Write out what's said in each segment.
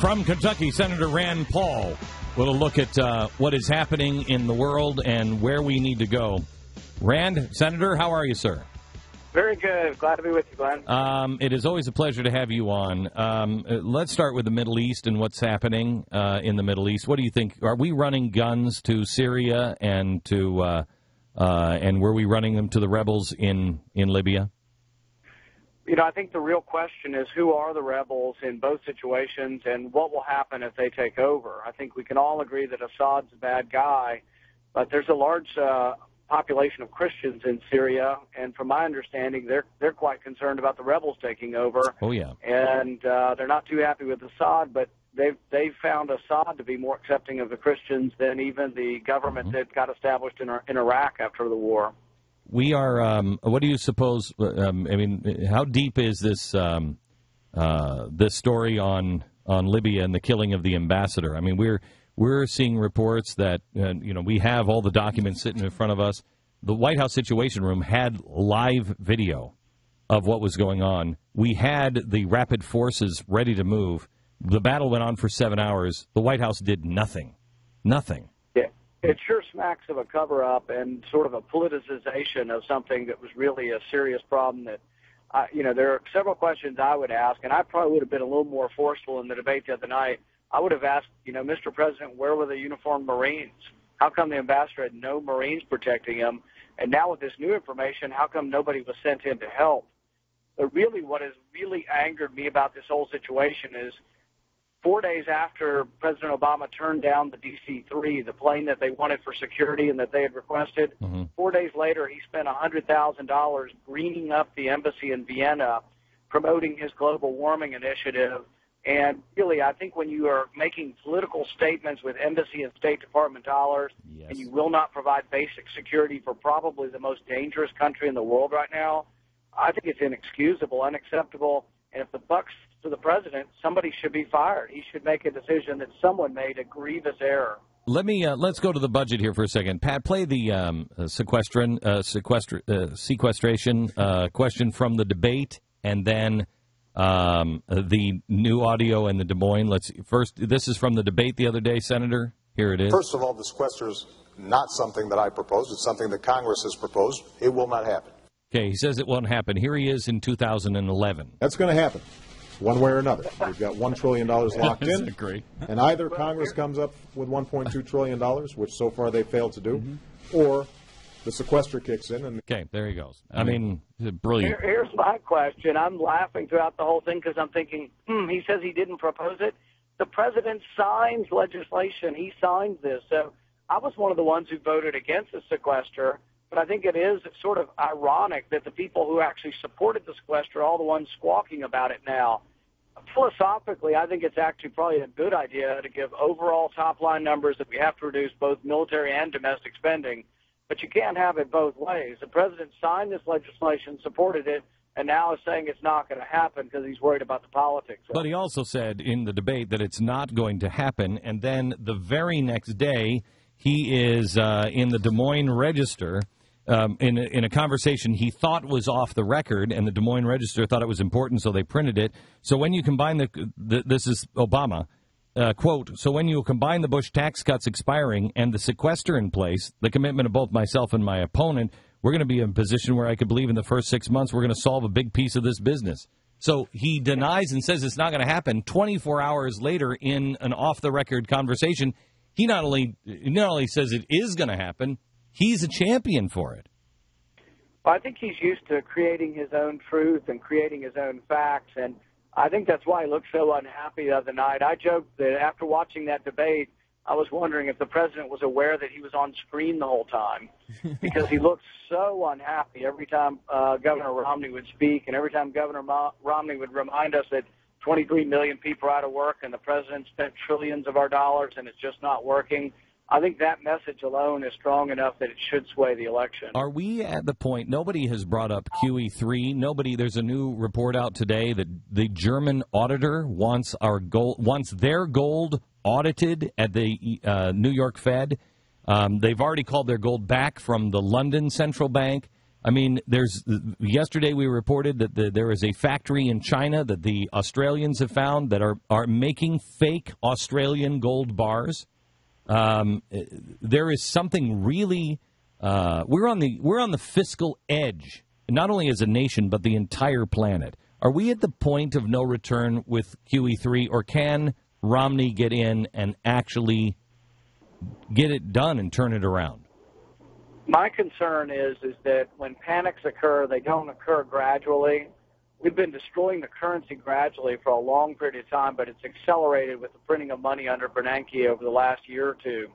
From Kentucky, Senator Rand Paul will look at what is happening in the world and where we need to go. Rand, Senator, how are you, sir? Very good. Glad to be with you, Glenn. It is always a pleasure to have you on. Let's start with the Middle East and what's happening in the Middle East. What do you think? Are we running guns to Syria and were we running them to the rebels in Libya? You know, I think the real question is who are the rebels in both situations and what will happen if they take over. I think we can all agree that Assad's a bad guy, but there's a large population of Christians in Syria, and from my understanding, they're quite concerned about the rebels taking over. Oh, yeah. And they're not too happy with Assad, but they've found Assad to be more accepting of the Christians than even the government that got established in Iraq after the war. We are. What do you suppose? I mean, how deep is this this story on Libya and the killing of the ambassador? I mean, we're seeing reports that we have all the documents sitting in front of us. The White House Situation Room had live video of what was going on. We had the rapid forces ready to move. The battle went on for 7 hours. The White House did nothing. Nothing. Yeah. It sure smacks of a cover-up and sort of a politicization of something that was really a serious problem that, there are several questions I would ask, and I probably would have been a little more forceful in the debate the other night. I would have asked, Mr. President, where were the uniformed Marines? How come the ambassador had no Marines protecting him? And now with this new information, how come nobody was sent in to help? But really what has really angered me about this whole situation is 4 days after President Obama turned down the DC-3, the plane that they wanted for security and that they had requested, 4 days later he spent $100,000 greening up the embassy in Vienna, promoting his global warming initiative. And really, I think when you are making political statements with embassy and State Department dollars, yes, and you will not provide basic security for probably the most dangerous country in the world right now, I think it's inexcusable, unacceptable. And if the buck's to the president, somebody should be fired. He should make a decision that someone made a grievous error. Let's go to the budget here for a second. Pat, play the sequestration question from the debate, and then the new audio in the Des Moines. This is from the debate the other day, Senator. Here it is. First of all, the sequester is not something that I proposed. It's something that Congress has proposed. It will not happen. Okay, he says it won't happen. Here he is in 2011. That's going to happen, one way or another. We've got $1 trillion locked in, great. And either Congress comes up with $1.2 trillion, which so far they failed to do, or the sequester kicks in. Okay, there he goes. I mean, brilliant. Here's my question. I'm laughing throughout the whole thing because I'm thinking, he says he didn't propose it. The president signs legislation. He signs this. So I was one of the ones who voted against the sequester. But I think it is sort of ironic that the people who actually supported the sequester are all the ones squawking about it now. Philosophically, I think it's actually probably a good idea to give overall top-line numbers that we have to reduce both military and domestic spending. But you can't have it both ways. The president signed this legislation, supported it, and now is saying it's not going to happen because he's worried about the politics. But he also said in the debate that it's not going to happen, and then the very next day he is in the Des Moines Register in a conversation he thought was off the record, and the Des Moines Register thought it was important, so they printed it. So when you combine this is Obama, quote, so when you combine the Bush tax cuts expiring and the sequester in place, the commitment of both myself and my opponent, we're going to be in a position where I could believe in the first 6 months we're going to solve a big piece of this business. So he denies and says it's not going to happen. 24 hours later, in an off-the-record conversation, he not only says it is going to happen, he's a champion for it. Well, I think he's used to creating his own truth and creating his own facts, and I think that's why he looked so unhappy the other night. I joked that after watching that debate, I was wondering if the president was aware that he was on screen the whole time, because he looked so unhappy every time Governor Romney would speak, and every time Governor Romney would remind us that 23 million people are out of work and the president spent trillions of our dollars and it's just not working. I think that message alone is strong enough that it should sway the election. Are we at the point, nobody has brought up QE3, there's a new report out today that the German auditor wants their gold audited at the New York Fed. They've already called their gold back from the London Central Bank. I mean, yesterday we reported that there is a factory in China that the Australians have found that are making fake Australian gold bars. There is something really we're on the fiscal edge, not only as a nation but the entire planet. Are we at the point of no return with QE3, or can Romney get in and actually get it done and turn it around? My concern is that when panics occur, they don't occur gradually. We've been destroying the currency gradually for a long period of time, but it's accelerated with the printing of money under Bernanke over the last year or two.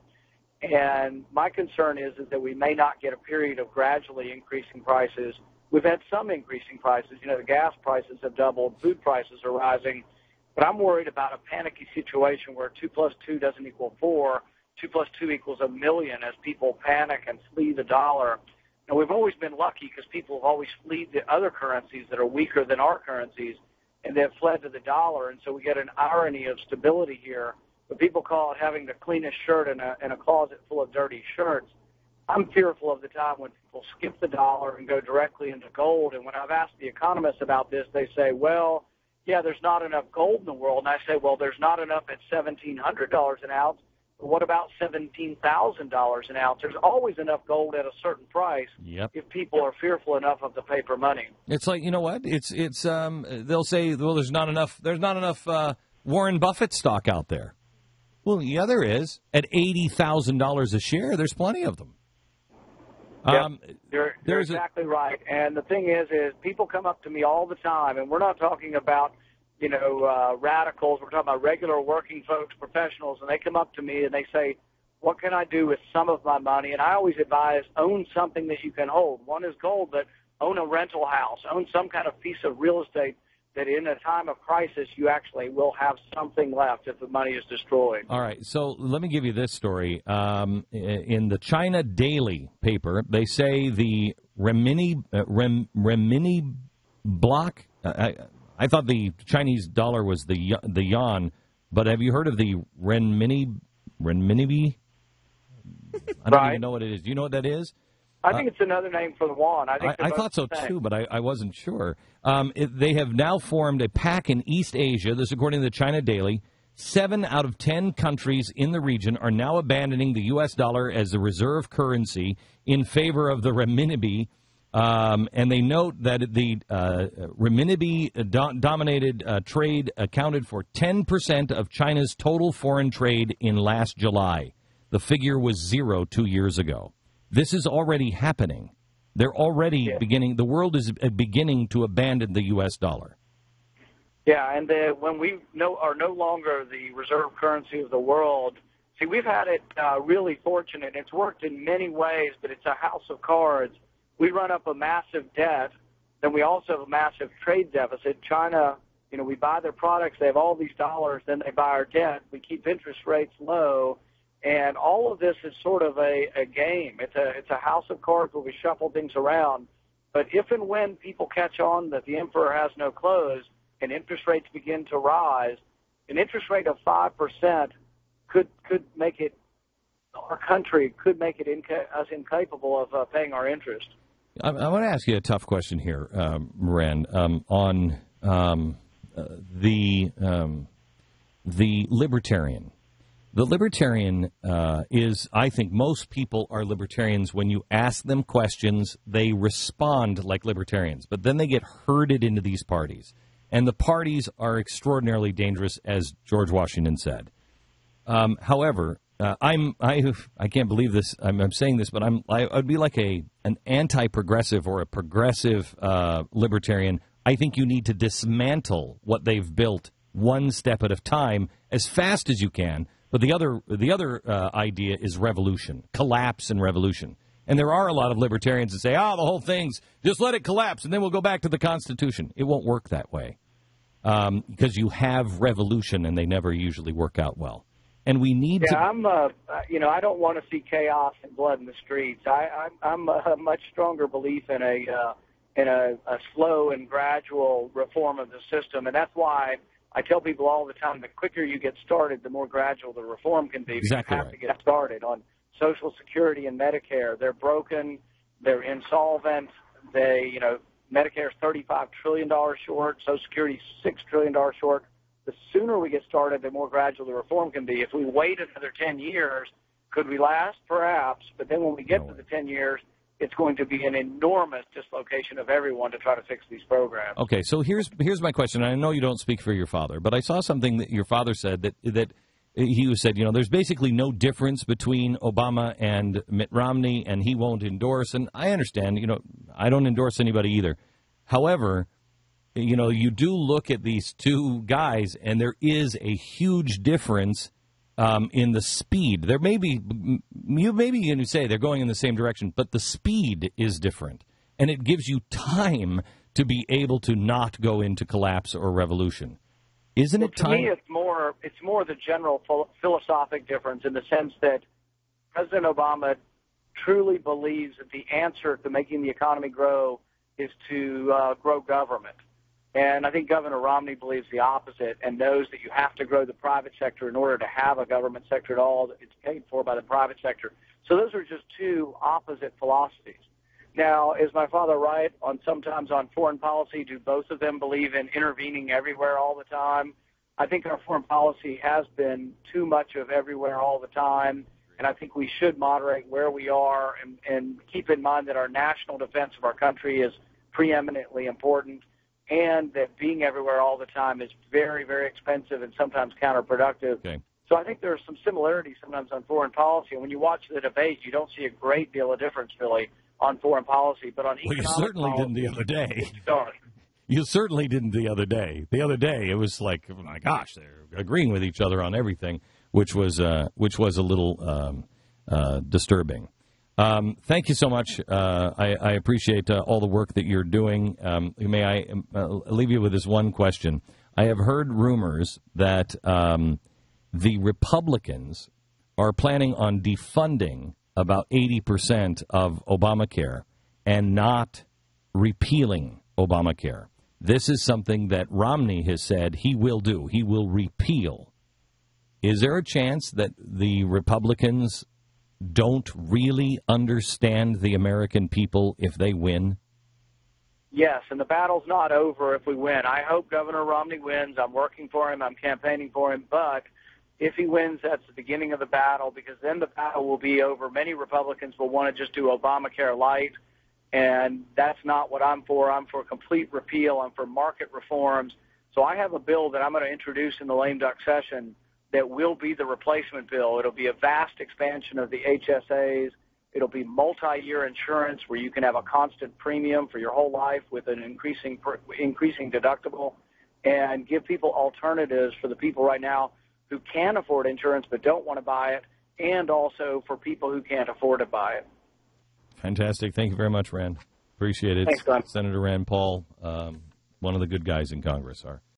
And my concern is that we may not get a period of gradually increasing prices. We've had some increasing prices. You know, the gas prices have doubled, food prices are rising. But I'm worried about a panicky situation where 2 plus 2 doesn't equal 4. 2 plus 2 equals 1 million as people panic and flee the dollar. And we've always been lucky because people have always fled the other currencies that are weaker than our currencies, and they've fled to the dollar. And so we get an irony of stability here. But people call it having the cleanest shirt in a closet full of dirty shirts. I'm fearful of the time when people skip the dollar and go directly into gold. And when I've asked the economists about this, they say, well, yeah, there's not enough gold in the world. And I say, well, there's not enough at $1,700 an ounce. What about $17,000 an ounce? There's always enough gold at a certain price. Yep. If people are fearful enough of the paper money. It's like, you know what? It's they'll say, well, there's not enough Warren Buffett stock out there. Well, yeah, there is. At $80,000 a share, there's plenty of them. Yep. You're exactly right. And the thing is people come up to me all the time, and we're not talking about radicals. We're talking about regular working folks, professionals, and they come up to me and they say, what can I do with some of my money? And I always advise, own something that you can hold. One is gold, but own a rental house, own some kind of piece of real estate that in a time of crisis you actually will have something left if the money is destroyed. All right, so let me give you this story. In the China Daily paper, they say the renminbi block, I thought the Chinese dollar was the yuan, but have you heard of the renminbi? I don't even know what it is. Do you know what that is? I think it's another name for the yuan. I thought so too, but I wasn't sure. They have now formed a pact in East Asia. This, according to the China Daily. 7 out of 10 countries in the region are now abandoning the U.S. dollar as the reserve currency in favor of the renminbi. And they note that the renminbi-dominated trade accounted for 10% of China's total foreign trade in last July. The figure was 0 2 years ago. This is already happening. They're already beginning. The world is beginning to abandon the U.S. dollar. Yeah, and when we are no longer the reserve currency of the world, see, we've had it really fortunate. It's worked in many ways, but it's a house of cards. We run up a massive debt, then we also have a massive trade deficit. China, we buy their products, they have all these dollars, then they buy our debt. We keep interest rates low, and all of this is sort of a game. It's a house of cards where we shuffle things around. But if and when people catch on that the emperor has no clothes and interest rates begin to rise, an interest rate of 5% could make it, our country could make it us incapable of paying our interest. I want to ask you a tough question here, Moran, on the Libertarian. The Libertarian is, I think most people are Libertarians. When you ask them questions, they respond like Libertarians, but then they get herded into these parties. And the parties are extraordinarily dangerous, as George Washington said. However, I can't believe this. I'm saying this, but I'd be like an anti-progressive or a progressive libertarian. I think you need to dismantle what they've built one step at a time as fast as you can. But the other idea is revolution, collapse and revolution. And there are a lot of libertarians that say, the whole thing's just let it collapse and then we'll go back to the Constitution. It won't work that way because you have revolution and they never usually work out well. And we need to. I don't want to see chaos and blood in the streets. I'm a much stronger belief in a slow and gradual reform of the system, and that's why I tell people all the time: the quicker you get started, the more gradual the reform can be. Exactly. You have to get started on Social Security and Medicare. They're broken. They're insolvent. Medicare's $35 trillion short, Social Security's $6 trillion short. The sooner we get started, the more gradual the reform can be. If we wait another 10 years, could we last? Perhaps. But then when we get to the 10 years, it's going to be an enormous dislocation of everyone to try to fix these programs. Okay, so here's my question. I know you don't speak for your father, but I saw something that your father said that he said, there's basically no difference between Obama and Mitt Romney, and he won't endorse. And I understand, I don't endorse anybody either. However, you do look at these two guys, and there is a huge difference in the speed. There may be, you maybe going to say they're going in the same direction, but the speed is different, and it gives you time to be able to not go into collapse or revolution. Isn't it time? To me, it's more the general philosophic difference in the sense that President Obama truly believes that the answer to making the economy grow is to grow government. And I think Governor Romney believes the opposite and knows that you have to grow the private sector in order to have a government sector at all. It's paid for by the private sector. So those are just two opposite philosophies. Now, is my father right sometimes on foreign policy? Do both of them believe in intervening everywhere all the time? I think our foreign policy has been too much of everywhere all the time, and I think we should moderate where we are and keep in mind that our national defense of our country is preeminently important, and that being everywhere all the time is very, very expensive and sometimes counterproductive. Okay. So I think there are some similarities sometimes on foreign policy. And when you watch the debate, you don't see a great deal of difference, really, on foreign policy. But on economic you certainly policy, didn't the other day. Sorry. You certainly didn't the other day. The other day, it was like, oh my gosh, they're agreeing with each other on everything, which was a little disturbing. Thank you so much. I appreciate all the work that you're doing. May I leave you with this one question? I have heard rumors that the Republicans are planning on defunding about 80% of Obamacare and not repealing Obamacare. This is something that Romney has said he will do. He will repeal. Is there a chance that the Republicans don't really understand the American people if they win? Yes, and the battle's not over if we win. I hope Governor Romney wins. I'm working for him. I'm campaigning for him. But if he wins, that's the beginning of the battle, because then the battle will be over. Many Republicans will want to just do Obamacare light, and that's not what I'm for. I'm for complete repeal. I'm for market reforms. So I have a bill that I'm going to introduce in the lame duck session that will be the replacement bill. It'll be a vast expansion of the HSAs. It'll be multi-year insurance where you can have a constant premium for your whole life with an increasing deductible, and give people alternatives for the people right now who can afford insurance but don't want to buy it, and also for people who can't afford to buy it. Fantastic. Thank you very much, Rand. Appreciate it. Thanks, Glenn. Senator Rand Paul, one of the good guys in Congress.